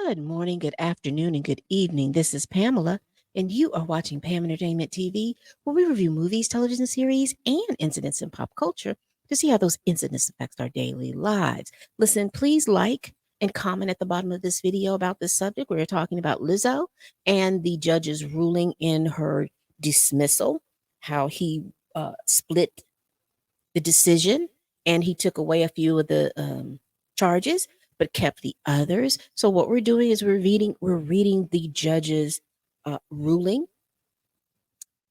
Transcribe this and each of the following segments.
Good morning, good afternoon, and good evening. This is Pamela, and you are watching Pam Entertainment TV, where we review movies, television series, and incidents in pop culture to see how those incidents affect our daily lives. Listen, please like and comment at the bottom of this video about this subject. We're talking about Lizzo and the judge's ruling in her dismissal, how he split the decision and he took away a few of the charges but kept the others. So what we're doing is we're reading the judge's ruling.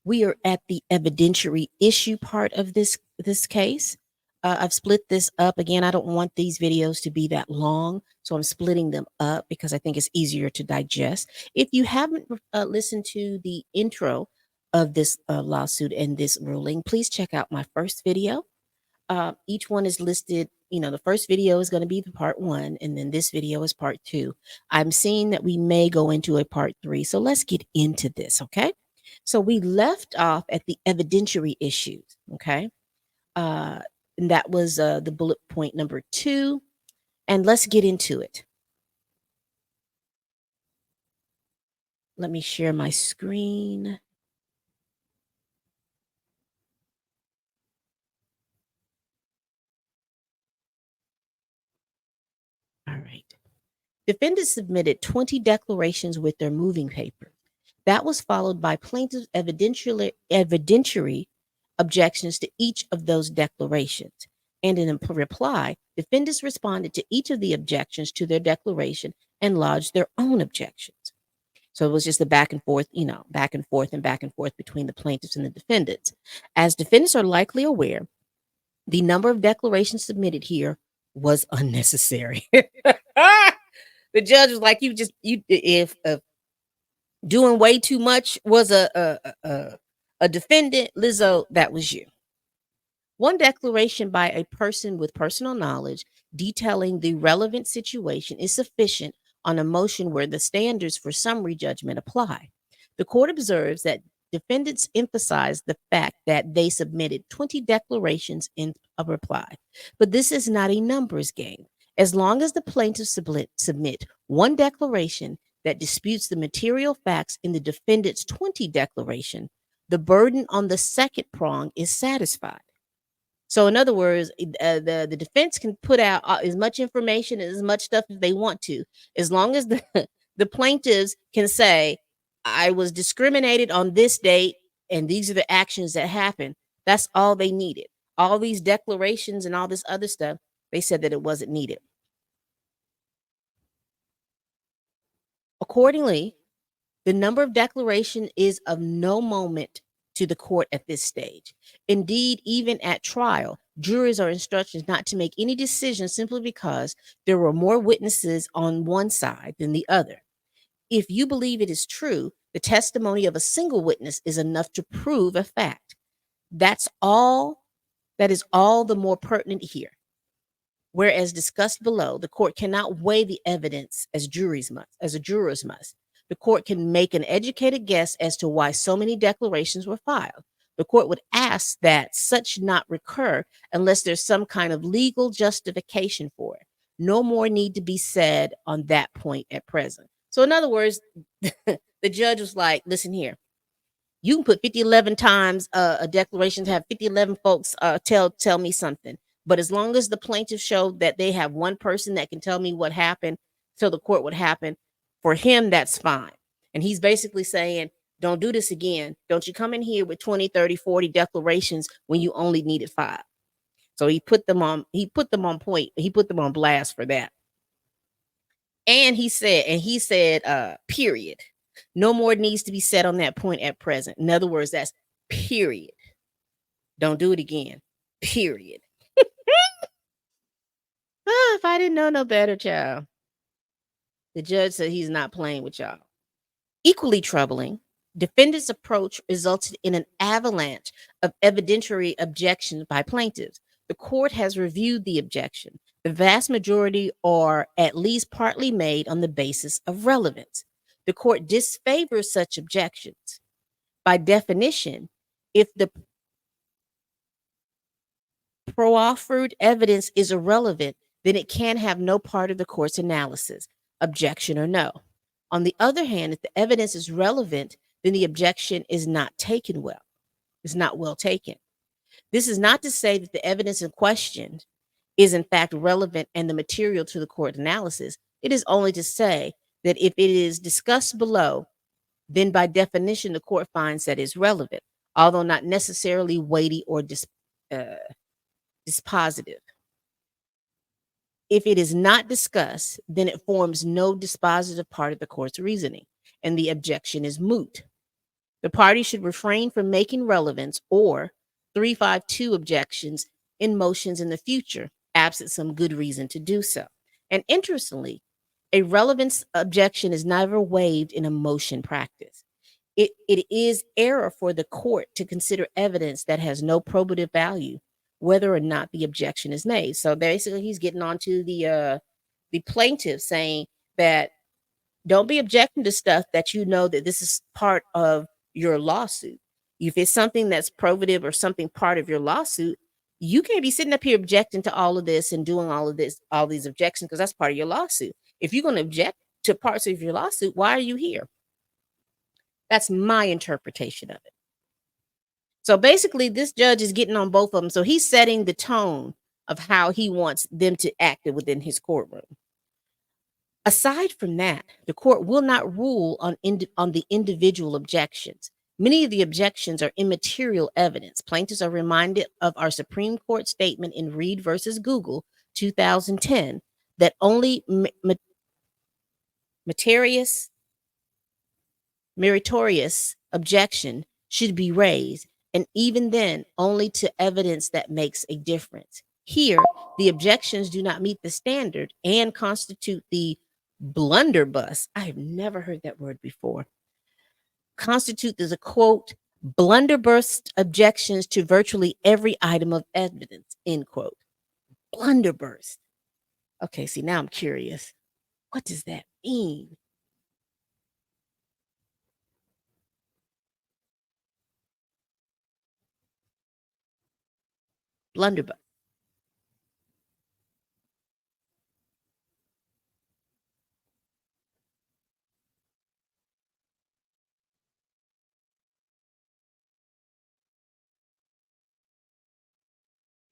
We are at the evidentiary issue part of this case. I've split this up again. I don't want these videos to be that long, so I'm splitting them up because I think it's easier to digest. If you haven't listened to the intro of this lawsuit and this ruling, please check out my first video. Each one is listed. The first video is going to be the part one, and then this video is part two. I'm seeing that we may go into a part three. So let's get into this, okay? So we left off at the evidentiary issues, okay? And that was the bullet point number two. And let's get into it. Let me share my screen. All right. Defendants submitted 20 declarations with their moving papers. That was followed by plaintiffs' evidentiary objections to each of those declarations. And in a reply, defendants responded to each of the objections to their declaration and lodged their own objections. So it was just a back and forth, back and forth and back and forth between the plaintiffs and the defendants. As defendants are likely aware, the number of declarations submitted here was unnecessary. The judge was like, if doing way too much was a defendant, Lizzo, that was you. One declaration by a person with personal knowledge detailing the relevant situation is sufficient on a motion where the standards for summary judgment apply. The court observes that defendants emphasize the fact that they submitted 20 declarations in a reply, but this is not a numbers game. As long as the plaintiffs submit one declaration that disputes the material facts in the defendant's 20 declaration, the burden on the second prong is satisfied. So, in other words, the defense can put out as much information and as much stuff as they want to, as long as the the plaintiffs can say, "I was discriminated on this date, and these are the actions that happened." That's all they needed. All these declarations and all this other stuff, they said that it wasn't needed. Accordingly, the number of declaration is of no moment to the court at this stage. Indeed, even at trial, juries are instructed not to make any decision simply because there were more witnesses on one side than the other. If you believe it is true, the testimony of a single witness is enough to prove a fact. That's all. That is all the more pertinent here. Whereas discussed below, the court cannot weigh the evidence as jurors must. The court can make an educated guess as to why so many declarations were filed. The court would ask that such not recur unless there's some kind of legal justification for it. No more need to be said on that point at present. So, in other words, the judge was like, listen here, you can put 50, 11 times a declaration to have 50, 11 folks tell me something. But as long as the plaintiff showed that they have one person that can tell me what happened, so the court would happen, for him, that's fine. And he's basically saying, don't do this again. Don't you come in here with 20, 30, 40 declarations when you only needed 5. So he put them on point. He put them on blast for that. And he said, period. No more needs to be said on that point at present. In other words, that's period. Don't do it again. Period. If I didn't know no better, child. The judge said he's not playing with y'all. Equally troubling, defendants' approach resulted in an avalanche of evidentiary objections by plaintiffs. The court has reviewed the objection. The vast majority are at least partly made on the basis of relevance. The court disfavors such objections. By definition, if the proffered evidence is irrelevant, then it can have no part of the court's analysis. objection or no. On the other hand, if the evidence is relevant, then the objection is not taken well. It's not well taken. This is not to say that the evidence in question is in fact relevant and the material to the court analysis. It is only to say that if it is discussed below, then by definition the court finds that is relevant, although not necessarily weighty or uh, dispositive. If it is not discussed, then it forms no dispositive part of the court's reasoning, and the objection is moot. The party should refrain from making relevance or 352 objections in motions in the future, absent some good reason to do so. And interestingly, a relevance objection is never waived in a motion practice. It is error for the court to consider evidence that has no probative value, whether or not the objection is made. So basically, he's getting on to the plaintiff saying that don't be objecting to stuff that you know that this is part of your lawsuit. If it's something that's probative or something part of your lawsuit, you can't be sitting up here objecting to all of this and doing all of this, all these objections, because that's part of your lawsuit. If you're going to object to parts of your lawsuit, why are you here? That's my interpretation of it. So basically, this judge is getting on both of them. So he's setting the tone of how he wants them to act within his courtroom. Aside from that, the court will not rule on the individual objections. Many of the objections are immaterial evidence. Plaintiffs are reminded of our Supreme Court statement in Reed versus Google, 2010, that only meritorious objection should be raised, and even then, only to evidence that makes a difference. Here, the objections do not meet the standard and constitute the blunderbuss. I have never heard that word before. Constitute as a quote, blunderbuss objections to virtually every item of evidence, end quote. Blunderbuss. Okay, see, now I'm curious. What does that mean? Blunderbuss.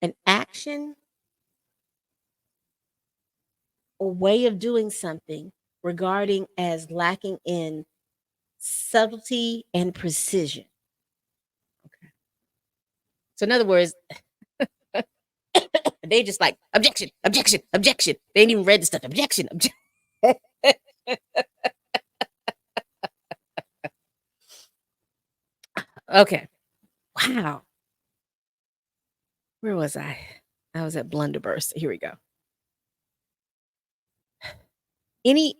An action or way of doing something regarding as lacking in subtlety and precision. Okay. So in other words, they just like objection, objection, objection. They ain't even read the stuff. Objection, objection. Okay. Wow. Where was I? I was at Blunderburst. Here we go. Any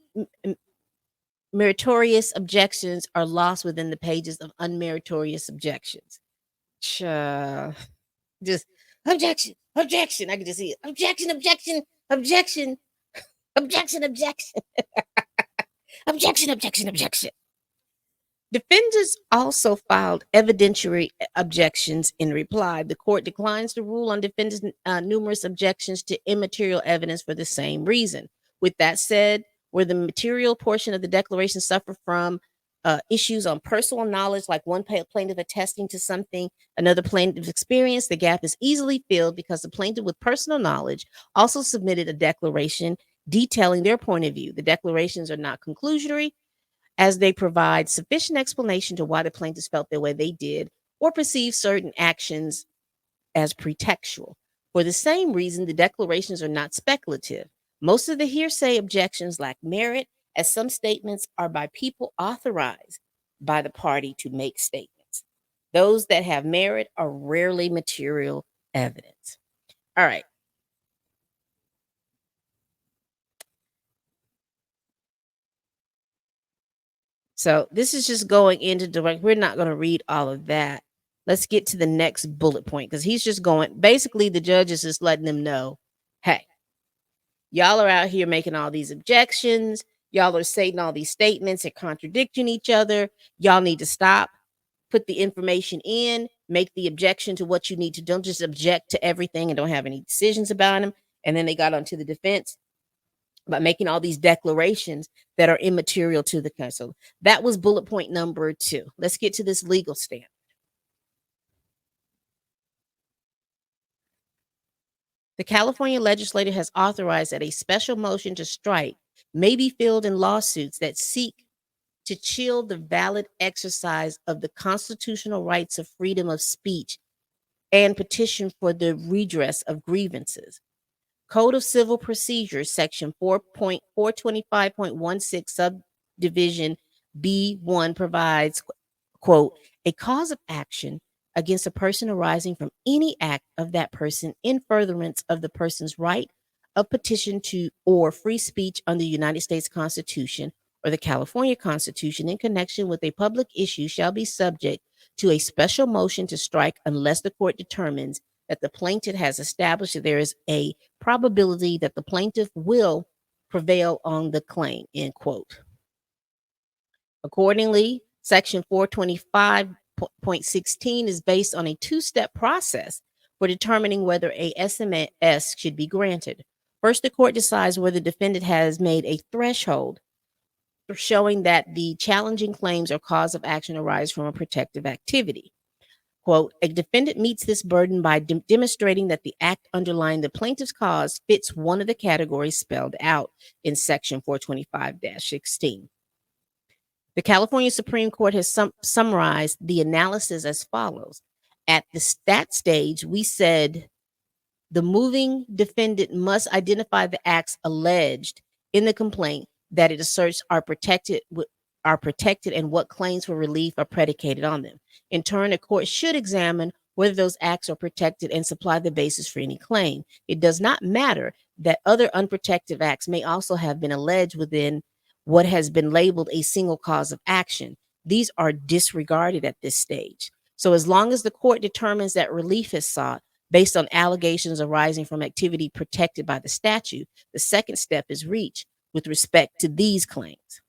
meritorious objections are lost within the pages of unmeritorious objections. Just objection, objection. I can just see it. Objection, objection, objection, objection, objection, objection, objection, objection. Defendants also filed evidentiary objections in reply. The court declines to rule on defendants' numerous objections to immaterial evidence for the same reason. With that said, where the material portion of the declaration suffer from issues on personal knowledge, like one plaintiff attesting to something another plaintiff experienced, the gap is easily filled because the plaintiff with personal knowledge also submitted a declaration detailing their point of view. The declarations are not conclusory, as they provide sufficient explanation to why the plaintiffs felt the way they did or perceived certain actions as pretextual. For the same reason, the declarations are not speculative. Most of the hearsay objections lack merit, as some statements are by people authorized by the party to make statements. Those that have merit are rarely material evidence. All right. So this is just going into direct. We're not going to read all of that. Let's get to the next bullet point, because he's just going. Basically, the judge is just letting them know, hey, y'all are out here making all these objections. Y'all are saying all these statements and contradicting each other. Y'all need to stop, put the information in, make the objection to what you need to. Don't just object to everything and don't have any decisions about them. And then they got onto the defense. by making all these declarations that are immaterial to the council. That was bullet point number 2. Let's get to this legal stand. The California legislature has authorized that a special motion to strike may be filed in lawsuits that seek to chill the valid exercise of the constitutional rights of freedom of speech and petition for the redress of grievances. Code of Civil Procedure, Section 4.425.16, Subdivision B1 provides, quote, a cause of action against a person arising from any act of that person in furtherance of the person's right of petition to or free speech under the United States Constitution or the California Constitution in connection with a public issue shall be subject to a special motion to strike unless the court determines that the plaintiff has established that there is a probability that the plaintiff will prevail on the claim, end quote. Accordingly, Section 425.16 is based on a two-step process for determining whether a SMS should be granted. First, the court decides whether the defendant has made a threshold for showing that the challenging claims or cause of action arise from a protective activity. Quote, a defendant meets this burden by demonstrating that the act underlying the plaintiff's cause fits one of the categories spelled out in Section 425-16. The California Supreme Court has summarized the analysis as follows. At that stage, we said the moving defendant must identify the acts alleged in the complaint that it asserts are protected and what claims for relief are predicated on them. In turn, a court should examine whether those acts are protected and supply the basis for any claim. It does not matter that other unprotected acts may also have been alleged within what has been labeled a single cause of action. These are disregarded at this stage. So as long as the court determines that relief is sought based on allegations arising from activity protected by the statute, the second step is reached with respect to these claims.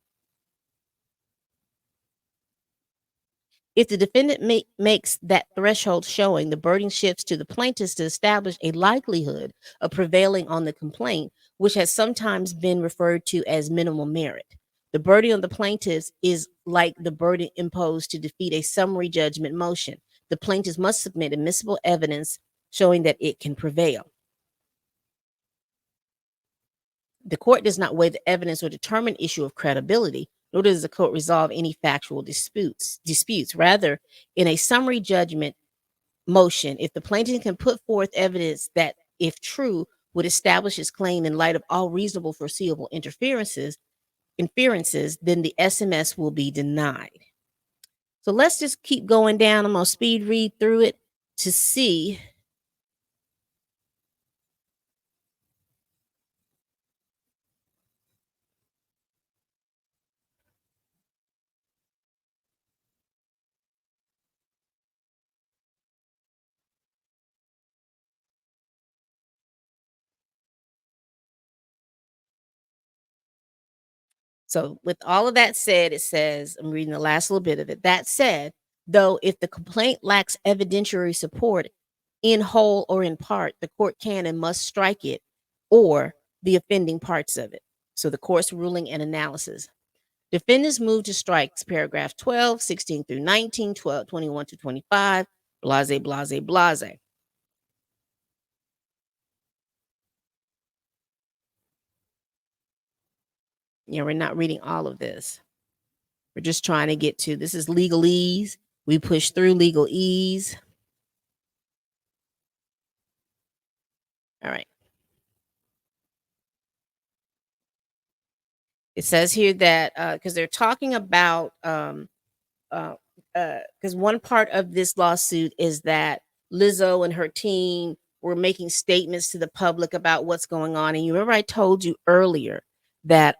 If the defendant makes that threshold showing, the burden shifts to the plaintiffs to establish a likelihood of prevailing on the complaint, which has sometimes been referred to as minimal merit. The burden on the plaintiffs is like the burden imposed to defeat a summary judgment motion. The plaintiffs must submit admissible evidence showing that it can prevail. The court does not weigh the evidence or determine issue of credibility, nor does the court resolve any factual disputes. Rather, in a summary judgment motion, if the plaintiff can put forth evidence that, if true, would establish his claim in light of all reasonable foreseeable inferences, then the SMS will be denied. So let's just keep going down. I'm going to speed read through it to see. So, with all of that said, it says, I'm reading the last little bit of it. That said, though, if the complaint lacks evidentiary support in whole or in part, the court can and must strike it or the offending parts of it. So, the court's ruling and analysis. Defendants move to strikes, paragraph 12, 16 through 19, 12, 21 to 25, blase, blase, blase. Yeah, we're not reading all of this. We're just trying to get to this is legalese. We push through legalese. All right. It says here that because they're talking about because one part of this lawsuit is that Lizzo and her team were making statements to the public about what's going on. And you remember I told you earlier that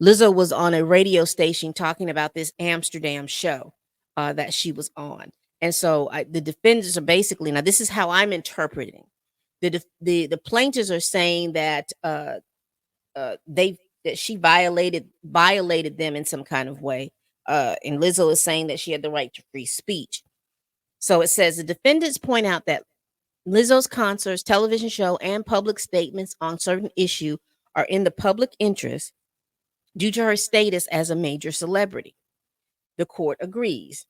Lizzo was on a radio station talking about this Amsterdam show that she was on. And so the defendants are basically, now this is how I'm interpreting. The plaintiffs are saying that that she violated them in some kind of way. And Lizzo is saying that she had the right to free speech. So it says the defendants point out that Lizzo's concerts, television show, and public statements on certain issue are in the public interest due to her status as a major celebrity. The court agrees.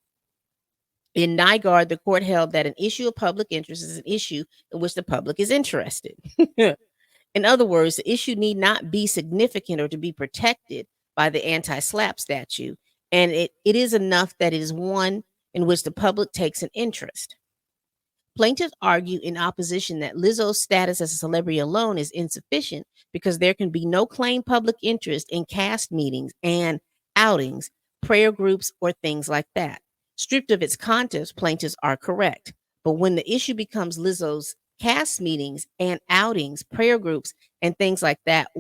In Nygaard, the court held that an issue of public interest is an issue in which the public is interested. In other words, the issue need not be significant or to be protected by the anti SLAPP statute, and it is enough that it is one in which the public takes an interest. Plaintiffs argue in opposition that Lizzo's status as a celebrity alone is insufficient because there can be no claimed public interest in cast meetings and outings, prayer groups, or things like that. Stripped of its contents, plaintiffs are correct. But when the issue becomes Lizzo's cast meetings and outings, prayer groups, and things like that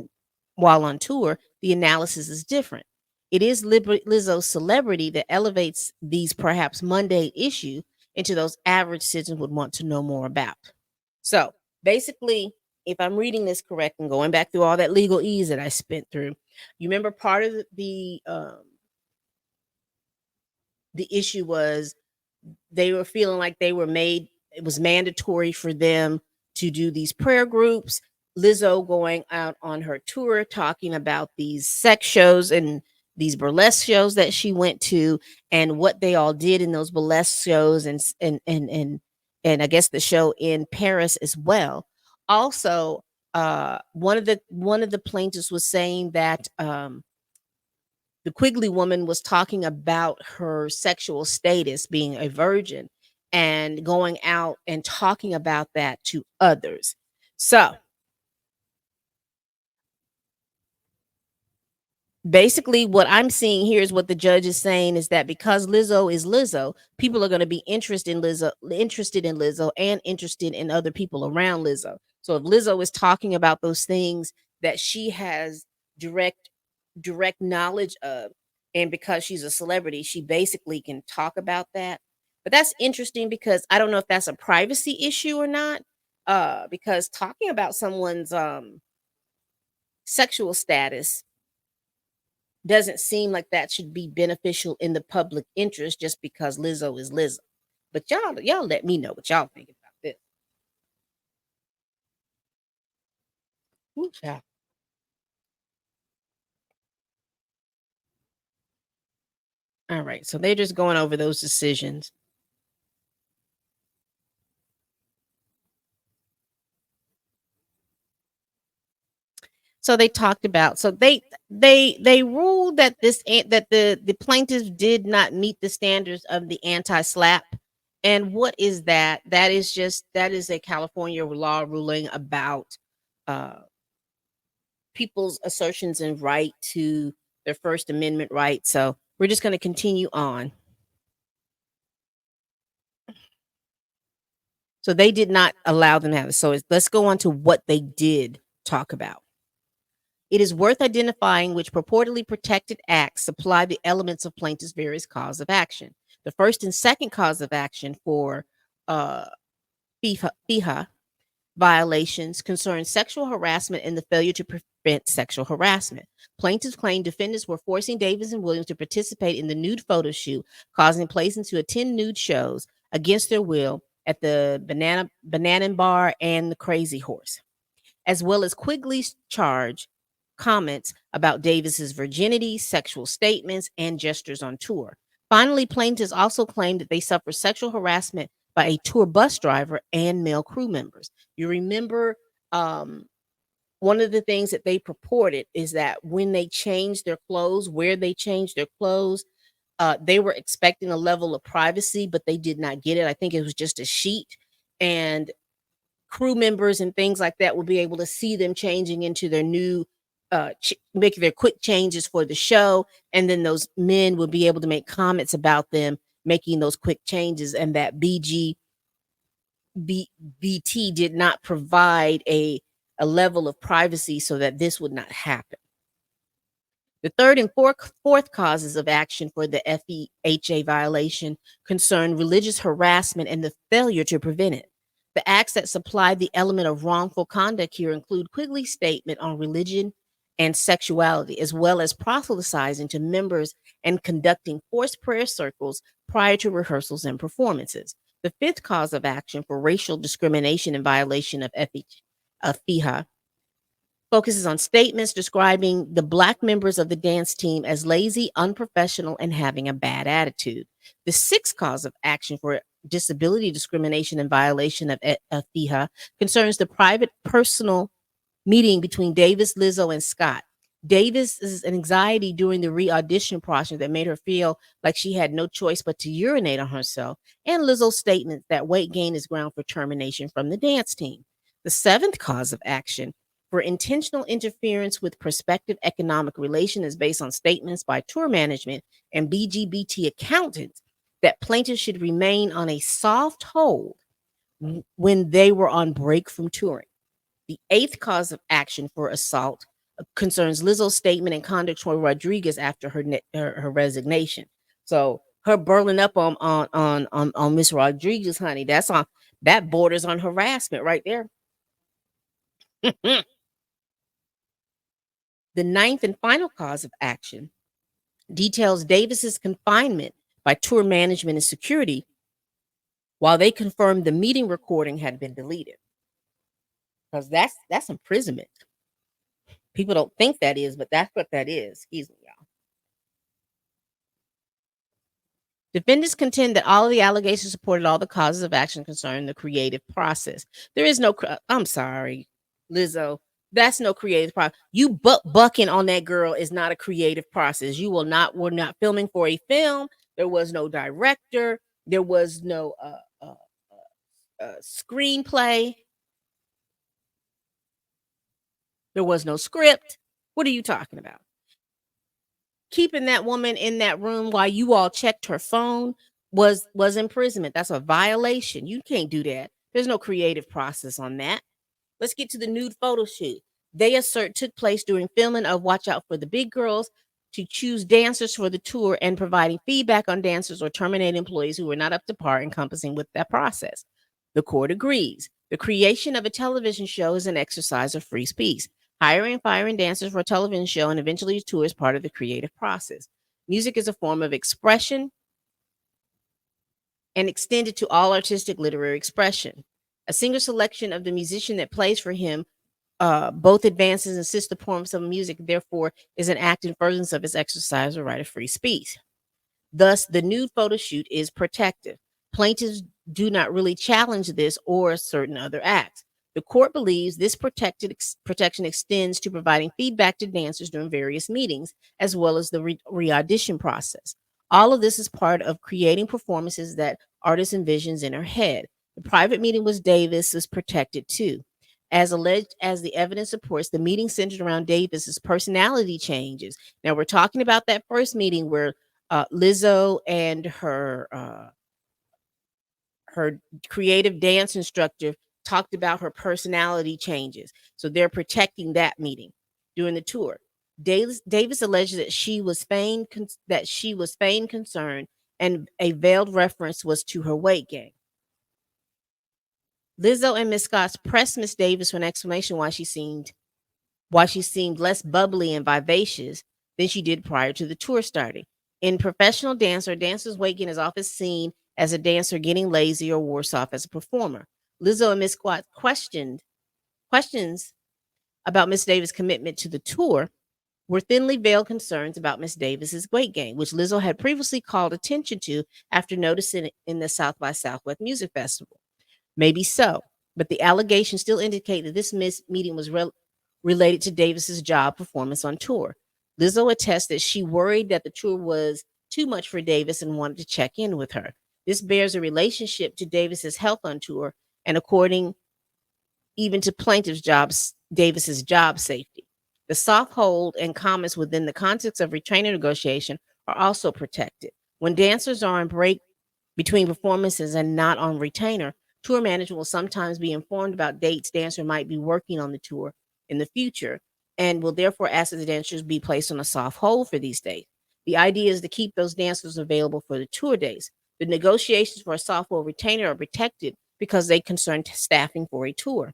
while on tour, the analysis is different. It is Lizzo's celebrity that elevates these perhaps mundane issues into those average citizens would want to know more about. So basically, if I'm reading this correct and going back through all that legal ease that I spent through, you remember part of the issue was they were feeling like they were made, it was mandatory for them to do these prayer groups. Lizzo going out on her tour talking about these sex shows and these burlesque shows that she went to and what they all did in those burlesque shows and I guess the show in Paris as well. Also, one of the plaintiffs was saying that the Quigley woman was talking about her sexual status, being a virgin, and going out and talking about that to others. So basically, what I'm seeing here is what the judge is saying is that because Lizzo is Lizzo, people are going to be interested in Lizzo, and interested in other people around Lizzo. So if Lizzo is talking about those things that she has direct direct knowledge of, and because she's a celebrity, she basically can talk about that. But that's interesting because I don't know if that's a privacy issue or not. Because talking about someone's sexual status doesn't seem like that should be beneficial in the public interest just because Lizzo is Lizzo. But y'all let me know what y'all think about this. Ooh, child. All right, so they're just going over those decisions. So they talked about, so they ruled that that the plaintiffs did not meet the standards of the anti-slap. And what is that? That is a California law ruling about uh people's assertions and right to their First Amendment right. So we're just going to continue on. So they did not allow them to have it. So let's go on to what they did talk about. It is worth identifying which purportedly protected acts supply the elements of plaintiff's various cause of action. The first and second cause of action for uh, FIHA violations concern sexual harassment and the failure to prevent sexual harassment. Plaintiffs claim defendants were forcing Davis and Williams to participate in the nude photo shoot, causing plaintiffs to attend nude shows against their will at the Banana Bar and the Crazy Horse, as well as Quigley's charge comments about Davis's virginity, sexual statements, and gestures on tour. Finally, plaintiffs also claimed that they suffered sexual harassment by a tour bus driver and male crew members. You remember, one of the things that they purported is that when they changed their clothes, where they changed their clothes, they were expecting a level of privacy, but they did not get it. I think it was just a sheet, and crew members and things like that will be able to see them changing into their new make their quick changes for the show, and then those men will be able to make comments about them making those quick changes, and that BT did not provide a level of privacy so that this would not happen. The third and fourth causes of action for the FEHA violation concern religious harassment and the failure to prevent it. The acts that supply the element of wrongful conduct here include Quigley's statement on religion and sexuality, as well as proselytizing to members and conducting forced prayer circles prior to rehearsals and performances. The fifth cause of action for racial discrimination and violation of FIHA focuses on statements describing the Black members of the dance team as lazy, unprofessional, and having a bad attitude. The sixth cause of action for disability discrimination and violation of FIHA concerns the private personal meeting between Davis, Lizzo, and Scott. Davis's anxiety during the re-audition process that made her feel like she had no choice but to urinate on herself, and Lizzo's statement that weight gain is ground for termination from the dance team. The seventh cause of action for intentional interference with prospective economic relation is based on statements by tour management and BGBT accountants that plaintiffs should remain on a soft hold when they were on break from touring. The eighth cause of action for assault concerns Lizzo's statement and conduct toward Rodriguez after her resignation. So her burling up on Miss Rodriguez, honey, that borders on harassment right there. The ninth and final cause of action details Davis's confinement by tour management and security while they confirmed the meeting recording had been deleted. Because that's imprisonment. People don't think that is, but that's what that is. Excuse me, y'all. Defendants contend that all of the allegations supported all the causes of action concerning the creative process. There is no, I'm sorry, Lizzo, that's no creative process. You bucking on that girl is not a creative process. We're not filming for a film. There was no director. There was no screenplay. There was no script. What are you talking about? Keeping that woman in that room while you all checked her phone was imprisonment. That's a violation. You can't do that. There's no creative process on that. Let's get to the nude photo shoot. They assert took place during filming of Watch Out for the Big Girls to choose dancers for the tour and providing feedback on dancers or terminate employees who were not up to par encompassing with that process. The court agrees. The creation of a television show is an exercise of free speech. Hiring and firing dancers for a television show and eventually a tour is part of the creative process. Music is a form of expression and extended to all artistic literary expression. A single selection of the musician that plays for him both advances and assists the performance of music, therefore, is an act in furtherance of his exercise or right of free speech. Thus, the nude photo shoot is protective. Plaintiffs do not really challenge this or certain other acts. The court believes this protection extends to providing feedback to dancers during various meetings, as well as the re-audition process. All of this is part of creating performances that artist envisions in her head. The private meeting with Davis is protected too. As alleged, as the evidence supports, the meeting centered around Davis's personality changes. Now, we're talking about that first meeting where Lizzo and her creative dance instructor talked about her personality changes. So they're protecting that meeting during the tour. Davis alleged that she was feigned concern, and a veiled reference was to her weight gain. Lizzo and Miss Scott pressed Miss Davis for an explanation why she seemed less bubbly and vivacious than she did prior to the tour starting. In professional dance, a dancer's weight gain is often seen as a dancer getting lazy or worse off as a performer. Lizzo and Miss Scott questions about Miss Davis' commitment to the tour were thinly veiled concerns about Miss Davis's weight gain, which Lizzo had previously called attention to after noticing it in the South by Southwest Music Festival. Maybe so, but the allegations still indicate that this meeting was related to Davis's job performance on tour. Lizzo attests that she worried that the tour was too much for Davis and wanted to check in with her. This bears a relationship to Davis's health on tour, and according even to Davis's job safety. The soft hold and comments within the context of retainer negotiation are also protected. When dancers are on break between performances and not on retainer, tour manager will sometimes be informed about dates dancer might be working on the tour in the future and will therefore ask that the dancers be placed on a soft hold for these dates. The idea is to keep those dancers available for the tour days. The negotiations for a soft hold retainer are protected because they concern staffing for a tour.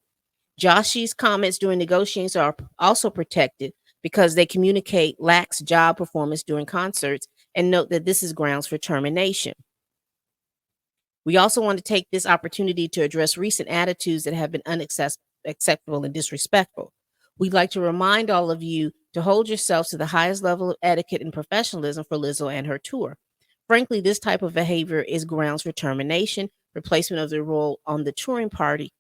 Joshy's comments during negotiations are also protected because they communicate lax job performance during concerts and note that this is grounds for termination. We also want to take this opportunity to address recent attitudes that have been unacceptable and disrespectful. We'd like to remind all of you to hold yourselves to the highest level of etiquette and professionalism for Lizzo and her tour. Frankly, this type of behavior is grounds for termination, replacement of the role on the touring party,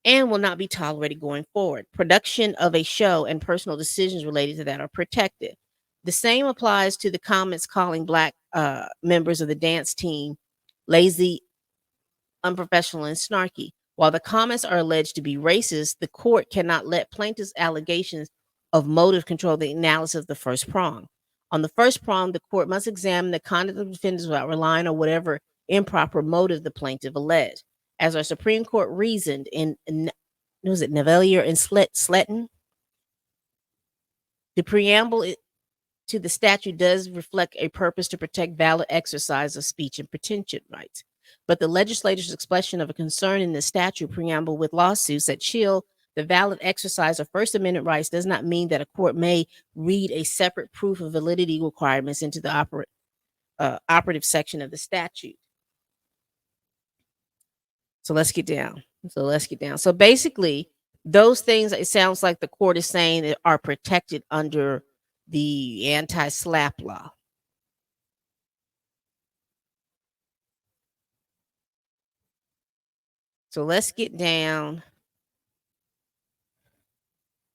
and will not be tolerated going forward. Production of a show and personal decisions related to that are protected. The same applies to the comments calling Black members of the dance team lazy, unprofessional, and snarky. While the comments are alleged to be racist, the court cannot let plaintiff's allegations of motive control the analysis of the first prong. On the first prong, the court must examine the conduct of defendants without relying on whatever improper motive the plaintiff alleged. As our Supreme Court reasoned in was it Nevelier and Sletton, the preamble to the statute does reflect a purpose to protect valid exercise of speech and petition rights. But the legislature's expression of a concern in the statute preamble with lawsuits that chill the valid exercise of First Amendment rights does not mean that a court may read a separate proof of validity requirements into the operative section of the statute. So let's get down. So basically, those things, it sounds like the court is saying that are protected under the anti-SLAPP law. So let's get down.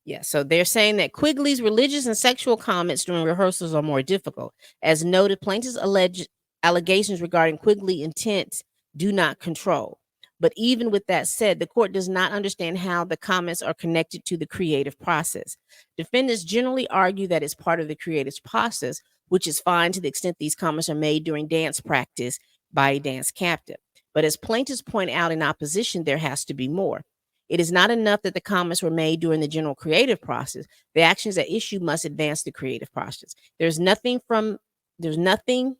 Yeah, so they're saying that Quigley's religious and sexual comments during rehearsals are more difficult. As noted, plaintiff's alleged allegations regarding Quigley intent do not control. But even with that said, the court does not understand how the comments are connected to the creative process. Defendants generally argue that it's part of the creative process, which is fine to the extent these comments are made during dance practice by a dance captain. But as plaintiffs point out in opposition, there has to be more. It is not enough that the comments were made during the general creative process. The actions at issue must advance the creative process. There's nothing from the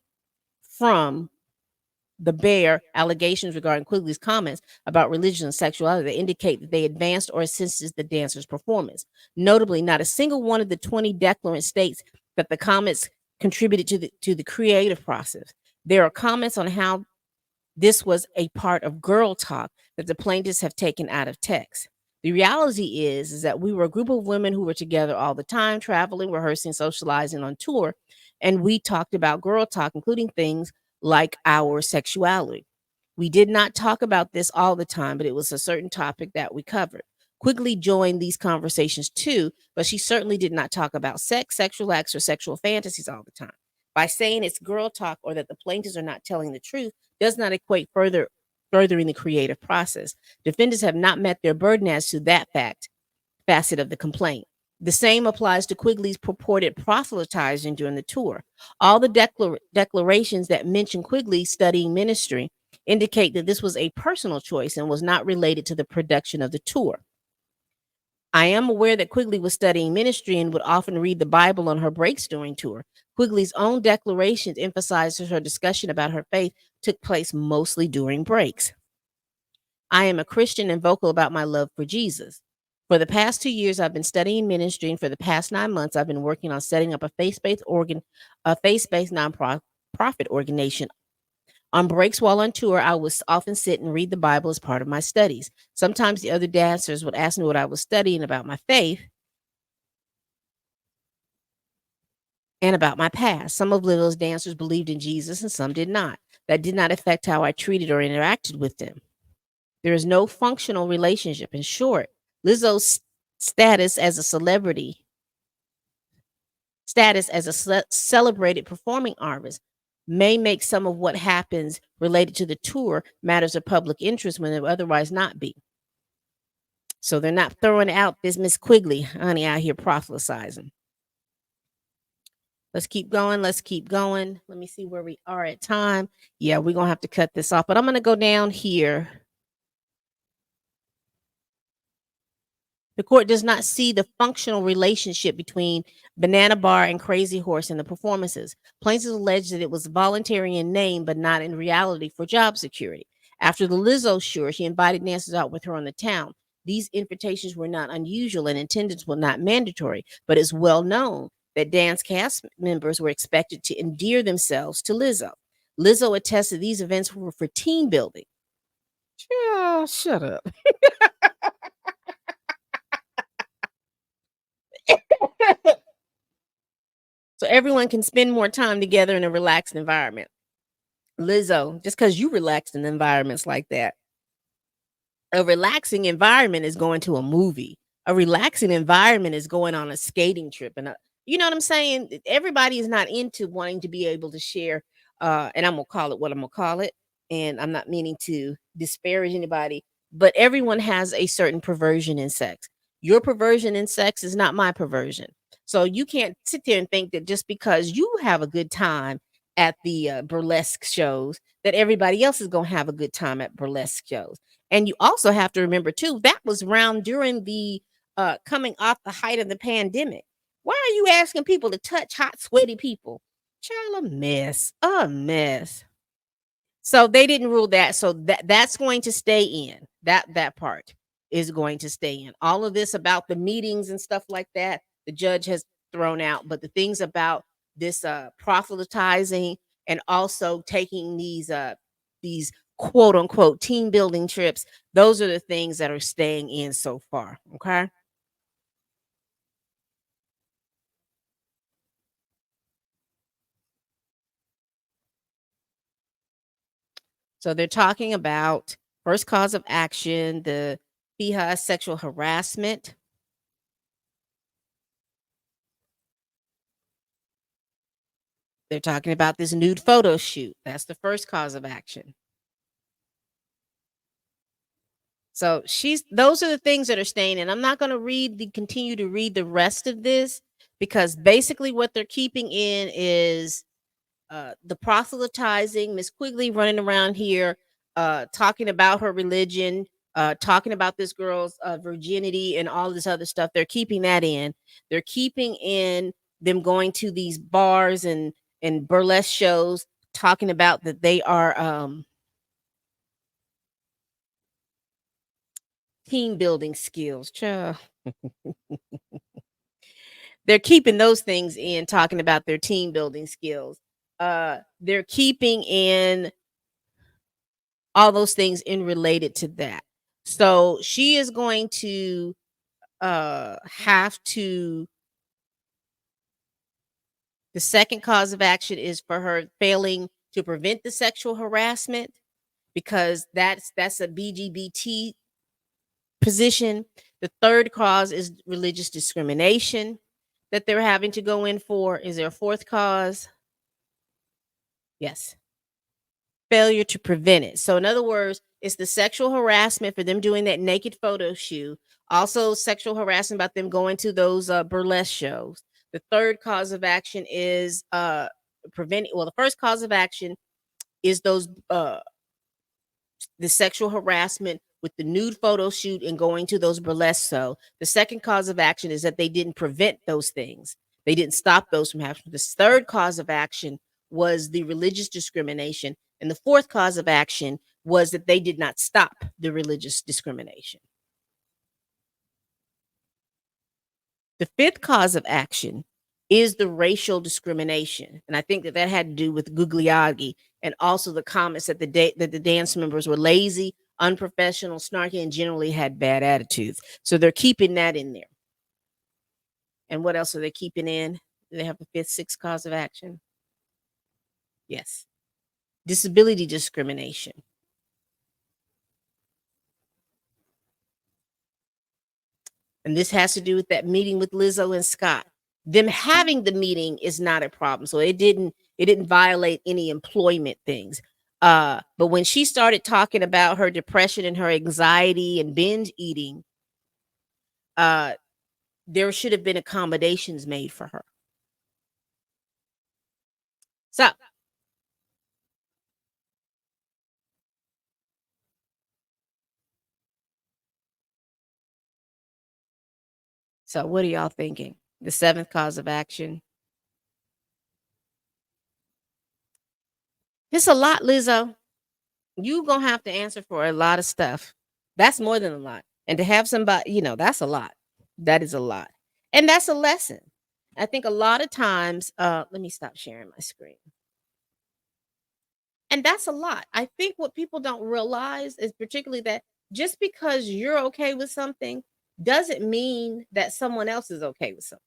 bare allegations regarding Quigley's comments about religion and sexuality that indicate that they advanced or assisted the dancer's performance. Notably, not a single one of the 20 declarants states that the comments contributed to the creative process. There are comments on how this was a part of girl talk that the plaintiffs have taken out of text. The reality is that we were a group of women who were together all the time, traveling, rehearsing, socializing on tour, and we talked about girl talk, including things like our sexuality. We did not talk about this all the time, but it was a certain topic that we covered. Quigley joined these conversations too, but she certainly did not talk about sex, sexual acts, or sexual fantasies all the time. By saying it's girl talk or that the plaintiffs are not telling the truth does not equate furthering the creative process. Defendants have not met their burden as to that facet of the complaint. The same applies to Quigley's purported proselytizing during the tour. All the declarations that mention Quigley studying ministry indicate that this was a personal choice and was not related to the production of the tour. I am aware that Quigley was studying ministry and would often read the Bible on her breaks during tour. Quigley's own declarations emphasizes her discussion about her faith took place mostly during breaks. I am a Christian and vocal about my love for Jesus. For the past 2 years, I've been studying ministry, and for the past 9 months, I've been working on setting up a faith-based nonprofit organization. On breaks while on tour, I would often sit and read the Bible as part of my studies. Sometimes the other dancers would ask me what I was studying about my faith and about my past. Some of Lizzo's dancers believed in Jesus and some did not. That did not affect how I treated or interacted with them. There is no functional relationship. In short, Lizzo's status as a celebrated performing artist may make some of what happens related to the tour matters of public interest when it would otherwise not be. So they're not throwing out this Miss Quigley, honey, out here proselytizing. Let's keep going. Let me see where we are at time. Yeah, we're going to have to cut this off, but I'm going to go down here. The court does not see the functional relationship between Banana Bar and Crazy Horse in the performances. Plaintiffs allege that it was voluntary in name, but not in reality for job security. After the Lizzo show, she invited dancers out with her on the town. These invitations were not unusual and attendance was not mandatory, but it's well known that dance cast members were expected to endear themselves to Lizzo. Lizzo attested these events were for team building. Yeah, shut up. So everyone can spend more time together in a relaxed environment. Lizzo, just because you relaxed in environments like that, a relaxing environment is going to a movie. A relaxing environment is going on a skating trip, and you know what I'm saying. Everybody is not into wanting to be able to share. And I'm gonna call it what I'm gonna call it, and I'm not meaning to disparage anybody, but everyone has a certain perversion in sex. Your perversion in sex is not my perversion, so you can't sit there and think that just because you have a good time at the burlesque shows, that everybody else is gonna have a good time at burlesque shows. And you also have to remember too, that was around during the coming off the height of the pandemic. Why are you asking people to touch hot, sweaty people? Child, a mess, a mess. So they didn't rule that. So that's going to stay in. That part is going to stay in. All of this about the meetings and stuff like that, the judge has thrown out. But the things about this proselytizing and also taking these quote unquote team building trips, those are the things that are staying in so far. Okay. So they're talking about first cause of action, the FIHA sexual harassment. They're talking about this nude photo shoot. That's the first cause of action. So she's those are the things that are staying in. I'm not going to continue to read the rest of this because basically what they're keeping in is the proselytizing, Miss Quigley running around here talking about her religion, talking about this girl's virginity and all this other stuff. They're keeping that in. They're keeping in them going to these bars and burlesque shows, talking about that they are team building skills. Child. They're keeping those things in, talking about their team building skills. They're keeping in all those things in related to that. So she is going to have to the second cause of action is for her failing to prevent the sexual harassment because that's a BGBT position. The third cause is religious discrimination that they're having to go in for. Is there a fourth cause? Yes. Failure to prevent it. So in other words, it's the sexual harassment for them doing that naked photo shoot. Also sexual harassment about them going to those burlesque shows. The third cause of action is preventing well, the first cause of action is those the sexual harassment with the nude photo shoot and going to those burlesque. So the second cause of action is that they didn't prevent those things. They didn't stop those from happening. The third cause of action was the religious discrimination. And the fourth cause of action was that they did not stop the religious discrimination. The fifth cause of action is the racial discrimination, and I think that that had to do with Guglielmi and also the comments that the dance members were lazy, unprofessional, snarky, and generally had bad attitudes. So they're keeping that in there. And what else are they keeping in? Do they have a fifth, sixth cause of action? Yes, disability discrimination. And this has to do with that meeting with Lizzo and Scott. Them having the meeting is not a problem. So it didn't violate any employment things. But when she started talking about her depression and her anxiety and binge eating, uh, there should have been accommodations made for her. So, so what are y'all thinking? The seventh cause of action. It's a lot, Lizzo. You gonna have to answer for a lot of stuff. That's more than a lot. And to have somebody, that's a lot. That is a lot. And that's a lesson. I think a lot of times, let me stop sharing my screen. And that's a lot. I think what people don't realize is particularly that just because you're okay with something doesn't mean that someone else is okay with something.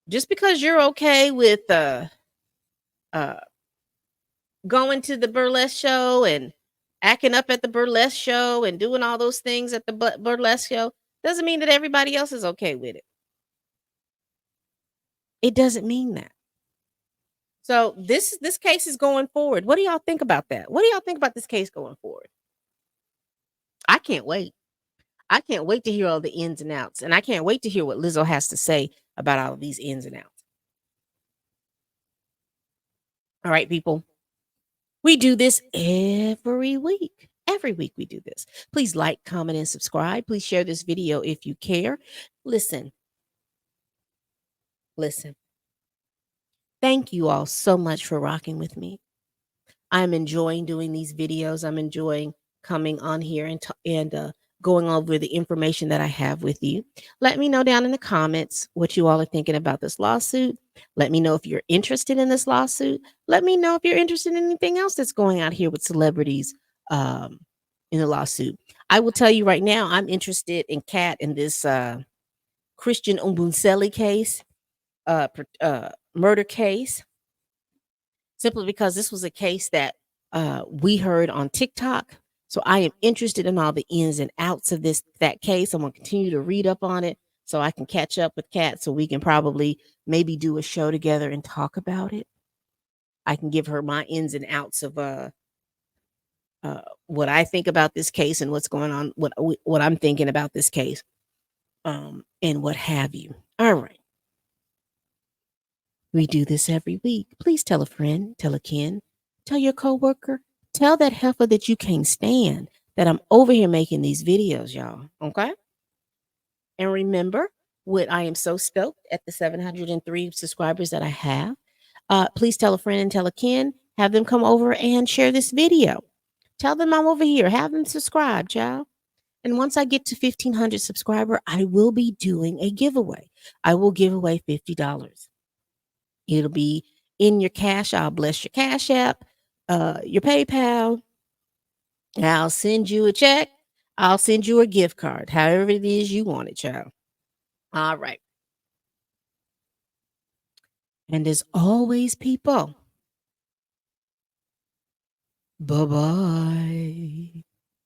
Just because you're okay with uh going to the burlesque show and acting up at the burlesque show and doing all those things at the burlesque show doesn't mean that everybody else is okay with it. It doesn't mean that. So this case is going forward. What do y'all think about that? What do y'all think about this case going forward? I can't wait. I can't wait to hear all the ins and outs, and I can't wait to hear what Lizzo has to say about all of these ins and outs. All right, people. We do this every week. Every week we do this. Please like, comment, and subscribe. Please share this video if you care. Listen, listen. Thank you all so much for rocking with me. I'm enjoying doing these videos. I'm enjoying coming on here and going over the information that I have with you. Let me know down in the comments what you all are thinking about this lawsuit. Let me know if you're interested in this lawsuit. Let me know if you're interested in anything else that's going out here with celebrities um, in the lawsuit. I will tell you right now, I'm interested in Kat in this Christian Umbunselli case, murder case, simply because this was a case that we heard on TikTok. So I am interested in all the ins and outs of that case. I'm gonna continue to read up on it so I can catch up with Kat so we can probably maybe do a show together and talk about it. I can give her my ins and outs of what I think about this case and what's going on, what I'm thinking about this case, and what have you. All right. We do this every week. Please tell a friend, tell a kin, tell your coworker, tell that heifer that you can't stand that I'm over here making these videos, y'all. Okay? And remember, what I am so stoked at the 703 subscribers that I have. Please tell a friend and tell a kin. Have them come over and share this video. Tell them I'm over here. Have them subscribe, y'all. And once I get to 1,500 subscriber, I will be doing a giveaway. I will give away $50. It'll be in your cash. I'll bless your Cash App, your PayPal. I'll send you a check. I'll send you a gift card, however it is you want it, child. All right. And as always, people, bye bye.